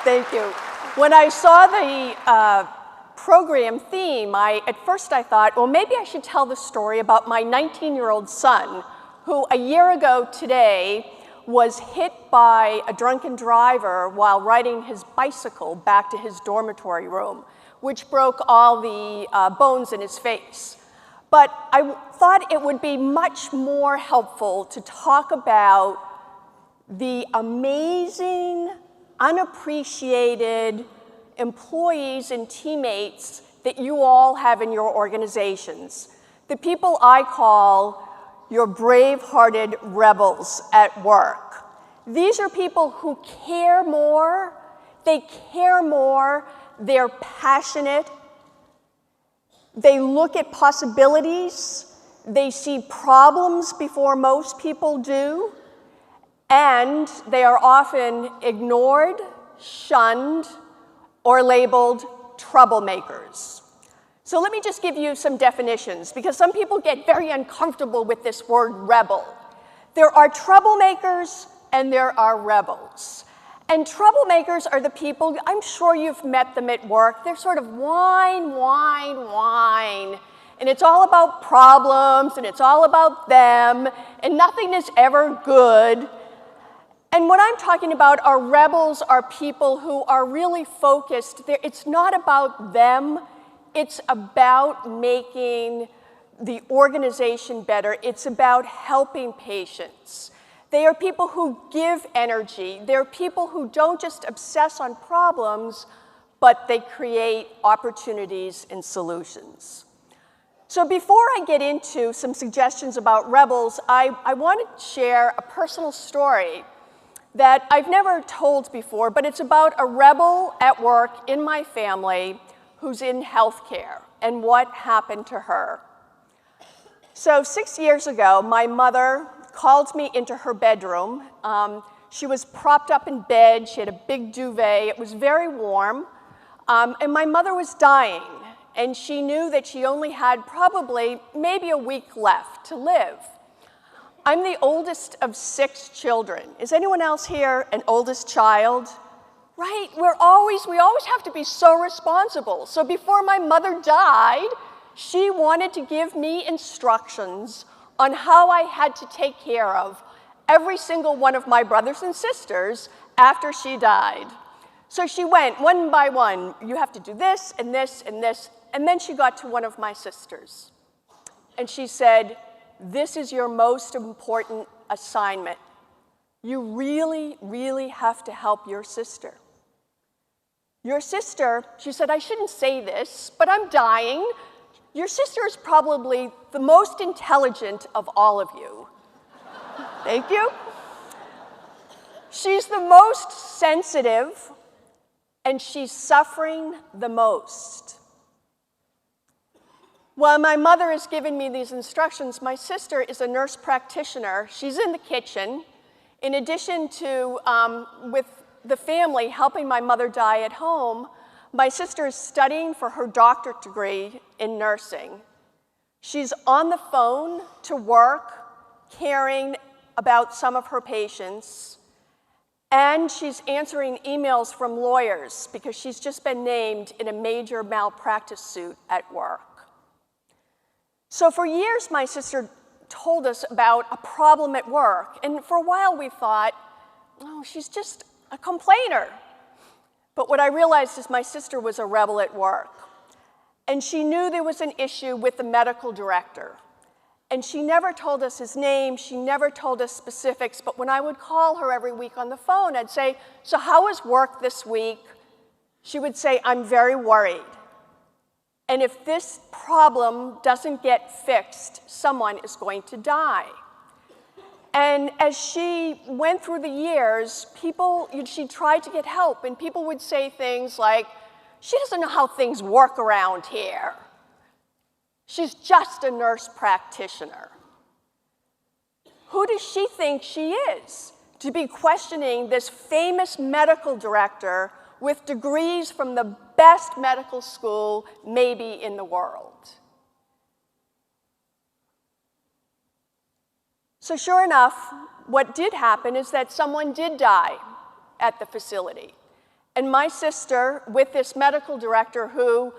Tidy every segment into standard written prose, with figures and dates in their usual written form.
Thank you. When I saw the program theme, at first I thought, well, maybe I should tell the story about my 19-year-old son, who a year ago today was hit by a drunken driver while riding his bicycle back to his dormitory room, which broke all the bones in his face. But I thought it would be much more helpful to talk about the amazing, unappreciated employees and teammates that you all have in your organizations. The people I call your brave-hearted rebels at work. These are people who care more, they're passionate, they look at possibilities, they see problems before most people do, and they are often ignored, shunned, or labeled troublemakers. So let me just give you some definitions, because some people get very uncomfortable with this word rebel. There are troublemakers and there are rebels. And troublemakers are the people, I'm sure you've met them at work, they're sort of whine, and it's all about problems, and it's all about them, and nothing is ever good. And what I'm talking about are rebels, are people who are really focused. It's not about them. It's about making the organization better. It's about helping patients. They are people who give energy. They're people who don't just obsess on problems, but they create opportunities and solutions. So before I get into some suggestions about rebels, I want to share a personal story that I've never told before, but it's about a rebel at work in my family who's in healthcare and what happened to her. So 6 years ago, my mother called me into her bedroom. She was propped up in bed. She had a big duvet. It was very warm. And my mother was dying, and she knew that she only had probably maybe a week left to live. I'm the oldest of 6 children. Is anyone else here an oldest child? Right, we always have to be so responsible. So before my mother died, she wanted to give me instructions on how I had to take care of every single one of my brothers and sisters after she died. So she went one by one, you have to do this and this and this, and then she got to one of my sisters. And she said, this is your most important assignment. You really, really have to help your sister. Your sister, she said, I shouldn't say this, but I'm dying. Your sister is probably the most intelligent of all of you. Thank you. She's the most sensitive, and she's suffering the most. While my mother is giving me these instructions, my sister is a nurse practitioner. She's in the kitchen. In addition to, with the family helping my mother die at home, my sister is studying for her doctorate degree in nursing. She's on the phone to work, caring about some of her patients, and she's answering emails from lawyers because she's just been named in a major malpractice suit at work. So for years, my sister told us about a problem at work, and for a while we thought, oh, she's just a complainer. But what I realized is my sister was a rebel at work, and she knew there was an issue with the medical director. And she never told us his name, she never told us specifics, but when I would call her every week on the phone, I'd say, so how was work this week? She would say, I'm very worried. And if this problem doesn't get fixed, someone is going to die. And as she went through the years, she tried to get help, and people would say things like, she doesn't know how things work around here. She's just a nurse practitioner. Who does she think she is to be questioning this famous medical director with degrees from the best medical school maybe in the world? So sure enough, what did happen is that someone did die at the facility. And my sister, with this medical director who,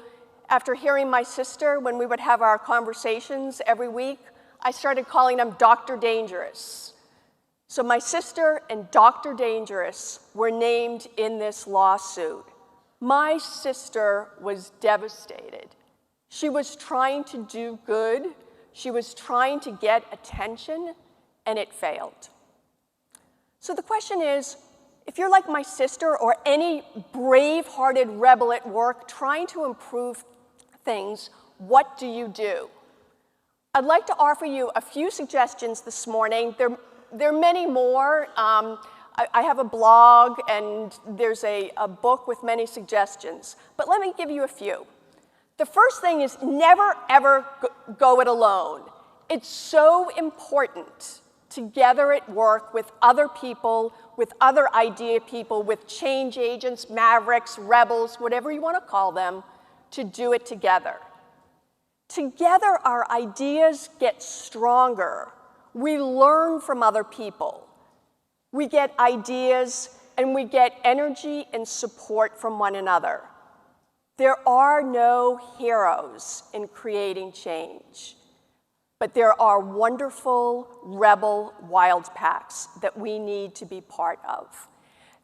after hearing my sister, when we would have our conversations every week, I started calling him Dr. Dangerous. So my sister and Dr. Dangerous were named in this lawsuit. My sister was devastated. She was trying to do good. She was trying to get attention, and it failed. So the question is, if you're like my sister or any brave-hearted rebel at work trying to improve things, what do you do? I'd like to offer you a few suggestions this morning. There are many more. I have a blog, and there's a book with many suggestions. But let me give you a few. The first thing is never, ever go it alone. It's so important together at work with other people, with other idea people, with change agents, mavericks, rebels, whatever you want to call them, to do it together. Together, our ideas get stronger. We learn from other people. We get ideas, and we get energy and support from one another. There are no heroes in creating change, but there are wonderful rebel wild packs that we need to be part of.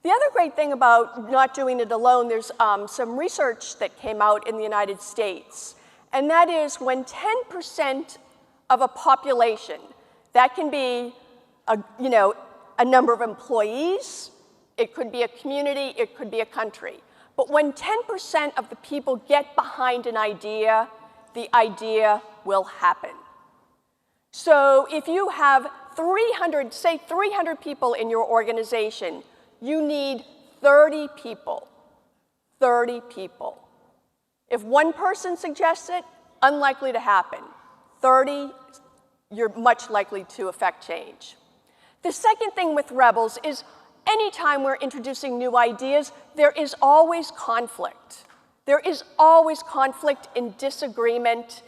The other great thing about not doing it alone, there's some research that came out in the United States, and that is when 10% of a population, that can be a number of employees, it could be a community, it could be a country. But when 10% of the people get behind an idea, the idea will happen. So if you have 300 people in your organization, you need 30 people. 30 people. If one person suggests it, unlikely to happen. 30, you're much likely to affect change. The second thing with rebels is anytime we're introducing new ideas, there is always conflict. There is always conflict and disagreement.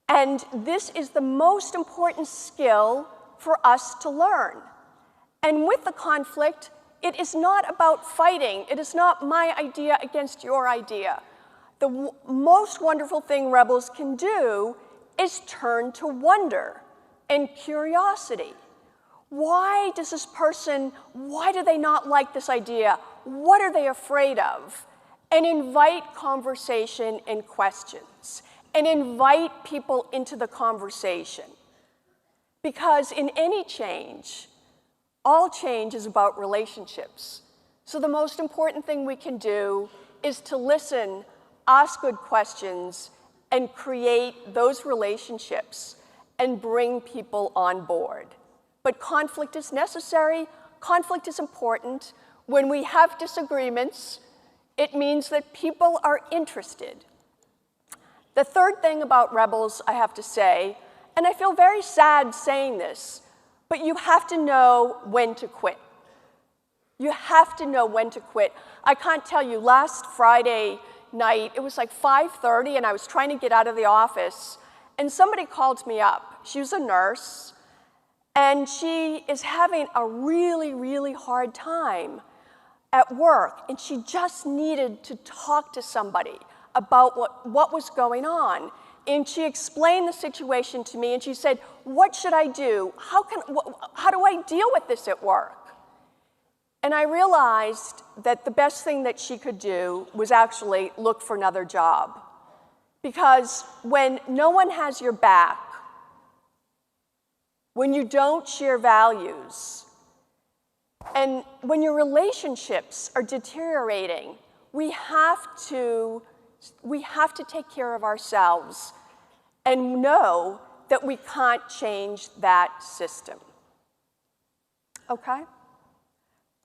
And this is the most important skill for us to learn. And with the conflict, it is not about fighting. It is not my idea against your idea. The most wonderful thing rebels can do is turn to wonder and curiosity. Why does this person, why do they not like this idea? What are they afraid of? And invite conversation and questions. And invite people into the conversation. Because in any change, all change is about relationships. So the most important thing we can do is to listen, ask good questions, and create those relationships and bring people on board. But conflict is necessary. Conflict is important. When we have disagreements, it means that people are interested. The third thing about rebels, I have to say, and I feel very sad saying this, but you have to know when to quit. You have to know when to quit. I can't tell you, last Friday night, it was like 5:30, and I was trying to get out of the office, and somebody called me up. She was a nurse. And she is having a really, really hard time at work, and she just needed to talk to somebody about what was going And she explained the situation to me, and she said, what should I do? How do I deal with this at work? And I realized that the best thing that she could do was actually look for another job. Because when no one has your back, when you don't share values, and when your relationships are deteriorating, we have to take care of ourselves and know that we can't change that system. Okay?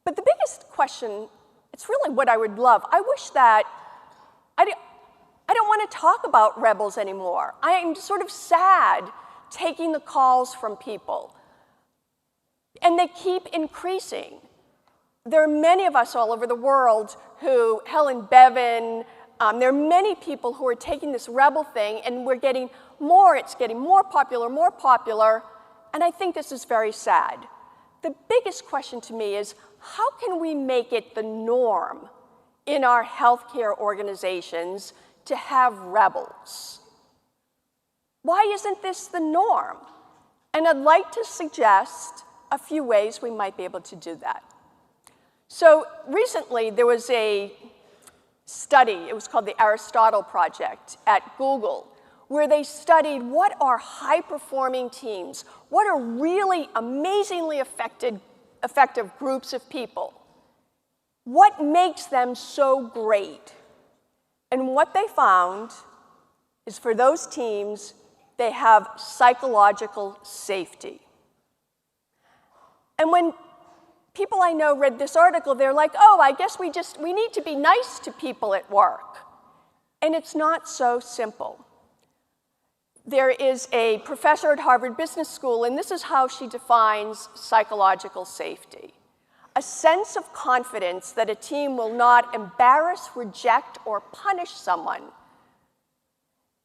But the biggest question, it's really what I would love. I wish that I don't want to talk about rebels anymore. I am sort of sad taking the calls from people. And they keep increasing. There are many of us all over the world who, Helen Bevan, there are many people who are taking this rebel thing, and we're getting more, it's getting more popular, and I think this is very sad. The biggest question to me is, how can we make it the norm in our healthcare organizations to have rebels. Why isn't this the norm? And I'd like to suggest a few ways we might be able to do that. So recently, there was a study, it was called the Aristotle Project at Google, where they studied what are high-performing teams, what are really amazingly effective groups of people, what makes them so great. And what they found is for those teams, they have psychological safety. And when people I know read this article, they're like, oh, I guess we need to be nice to people at work. And it's not so simple. There is a professor at Harvard Business School, and this is how she defines psychological safety. A sense of confidence that a team will not embarrass, reject, or punish someone.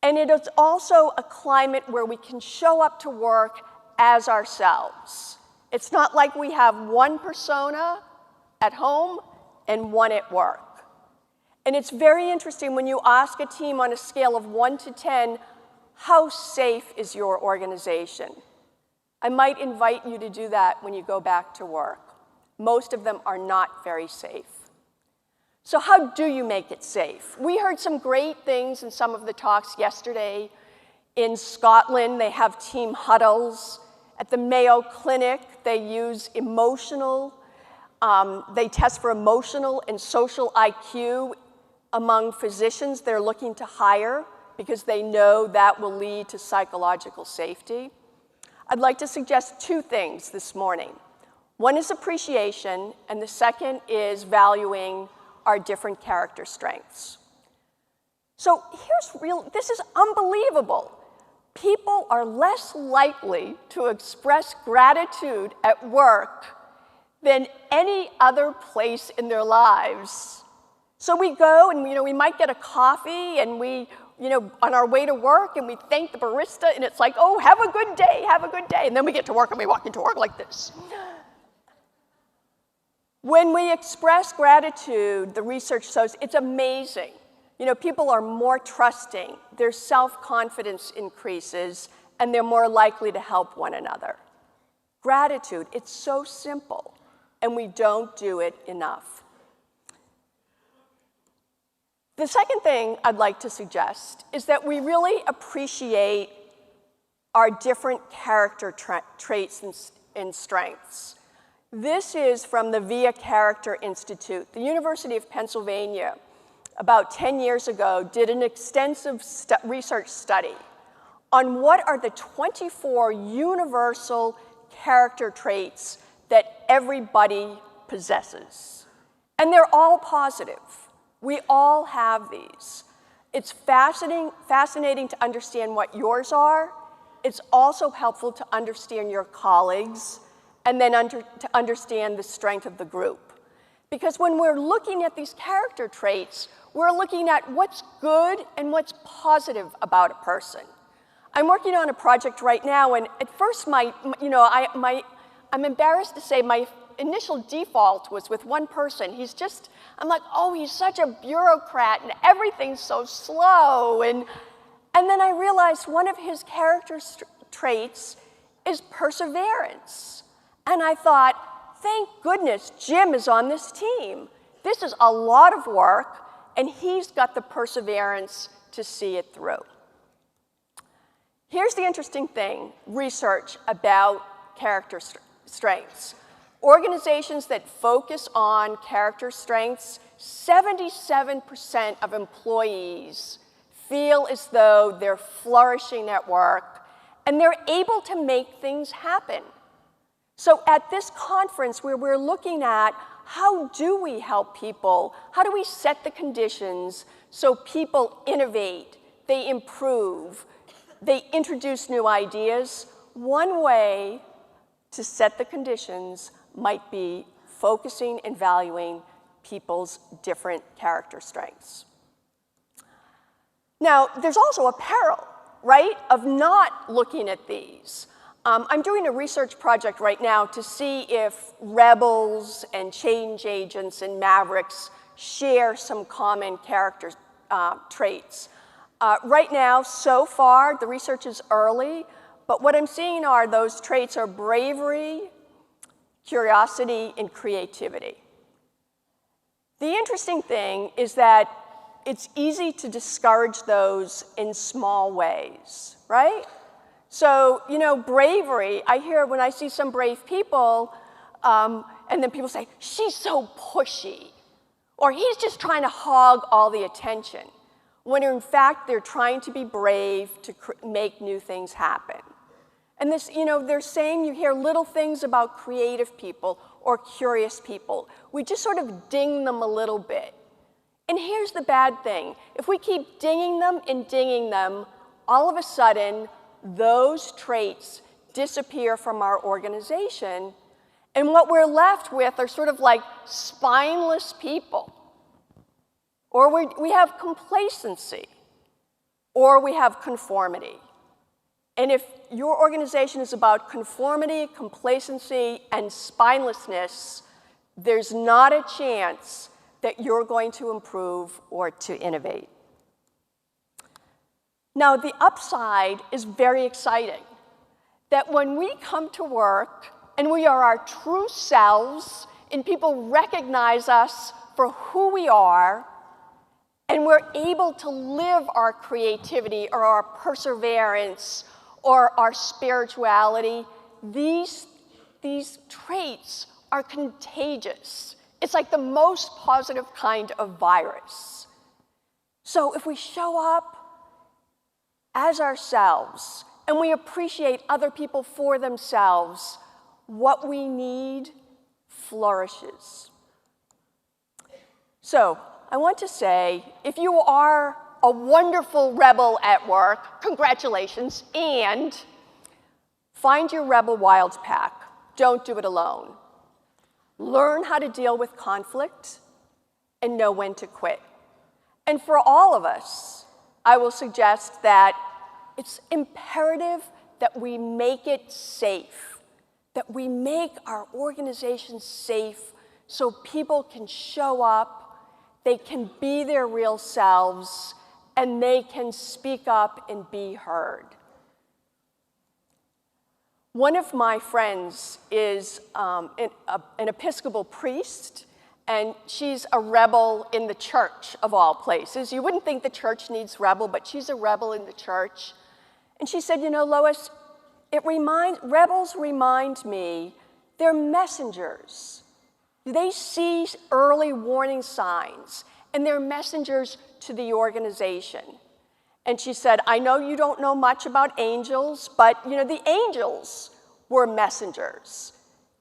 And it is also a climate where we can show up to work as ourselves. It's not like we have one persona at home and one at work. And it's very interesting when you ask a team on a scale of 1 to 10, how safe is your organization? I might invite you to do that when you go back to work. Most of them are not very safe. So how do you make it safe? We heard some great things in some of the talks yesterday. In Scotland, they have team huddles. At the Mayo Clinic, they use they test for emotional and social IQ among physicians they're looking to hire because they know that will lead to psychological safety. I'd like to suggest two things this morning. One is appreciation, and the second is valuing our different character strengths. So this is unbelievable. People are less likely to express gratitude at work than any other place in their lives. So we go and we might get a coffee and we on our way to work and we thank the barista and it's like, oh, have a good day, have a good day. And then we get to work and we walk into work like this. When we express gratitude, the research shows it's amazing. People are more trusting, their self-confidence increases, and they're more likely to help one another. Gratitude, it's so simple, and we don't do it enough. The second thing I'd like to suggest is that we really appreciate our different character traits and strengths. This is from the VIA Character Institute. The University of Pennsylvania, about 10 years ago, did an extensive research study on what are the 24 universal character traits that everybody possesses. And they're all positive. We all have these. It's fascinating to understand what yours are. It's also helpful to understand your colleagues and then to understand the strength of the group. Because when we're looking at these character traits, we're looking at what's good and what's positive about a person. I'm working on a project right now, and at first I'm embarrassed to say my initial default was with one person. I'm like, oh, he's such a bureaucrat, and everything's so slow. And then I realized one of his character traits is perseverance. And I thought, thank goodness Jim is on this team. This is a lot of work, and he's got the perseverance to see it through. Here's the interesting thing, research about character strengths. Organizations that focus on character strengths, 77% of employees feel as though they're flourishing at work, and they're able to make things happen. So at this conference where we're looking at how do we help people, how do we set the conditions so people innovate, they improve, they introduce new ideas, one way to set the conditions might be focusing and valuing people's different character strengths. Now, there's also a peril, right, of not looking at these. I'm doing a research project right now to see if rebels and change agents and mavericks share some common character traits. Right now, so far, the research is early, but what I'm seeing are those traits are bravery, curiosity, and creativity. The interesting thing is that it's easy to discourage those in small ways, right? So, you know, bravery, I hear when I see some brave people, and then people say, she's so pushy, or he's just trying to hog all the attention, when in fact they're trying to be brave to make new things happen. And this, you know, they're saying, you hear little things about creative people or curious people. We just sort of ding them a little bit. And here's the bad thing. If we keep dinging them, all of a sudden, those traits disappear from our organization, and what we're left with are sort of like spineless people. Or we have complacency, or we have conformity. And if your organization is about conformity, complacency, and spinelessness, there's not a chance that you're going to improve or to innovate. Now, the upside is very exciting, that when we come to work and we are our true selves and people recognize us for who we are, and we're able to live our creativity or our perseverance or our spirituality, these traits are contagious. It's like the most positive kind of virus. So if we show up as ourselves and we appreciate other people for themselves, what we need flourishes. So I want to say, if you are a wonderful rebel at work, congratulations, and find your rebel wild pack. Don't do it alone. Learn how to deal with conflict and know when to quit. And for all of us, I will suggest that it's imperative that we make it safe, that we make our organization safe so people can show up, they can be their real selves, and they can speak up and be heard. One of my friends is an Episcopal priest, and she's a rebel in the church, of all places. You wouldn't think the church needs rebel, but she's a rebel in the church. And she said, you know, Lois, rebels remind me they're messengers. They see early warning signs, and they're messengers to the organization. And she said, I know you don't know much about angels, but you know, the angels were messengers.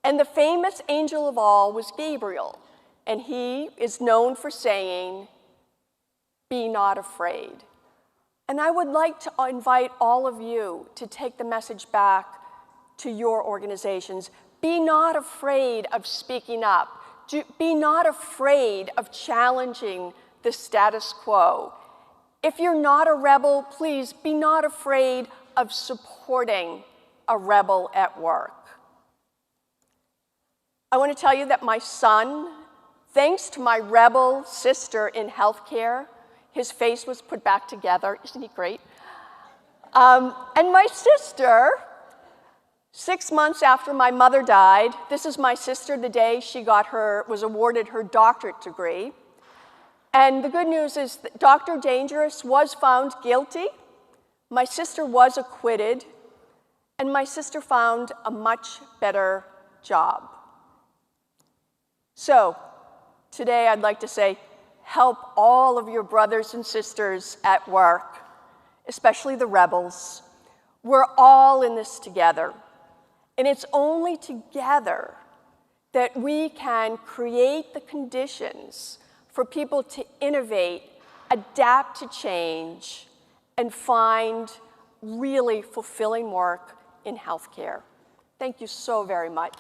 And the famous angel of all was Gabriel. And he is known for saying, be not afraid. And I would like to invite all of you to take the message back to your organizations. Be not afraid of speaking up. Be not afraid of challenging the status quo. If you're not a rebel, please be not afraid of supporting a rebel at work. I want to tell you that my son, thanks to my rebel sister in healthcare, his face was put back together. Isn't he great? And my sister, 6 months after my mother died, this is my sister the day she was awarded her doctorate degree. And the good news is that Dr. Dangerous was found guilty. My sister was acquitted. And my sister found a much better job. So today I'd like to say, help all of your brothers and sisters at work, especially the rebels. We're all in this together. And it's only together that we can create the conditions for people to innovate, adapt to change, and find really fulfilling work in healthcare. Thank you so very much.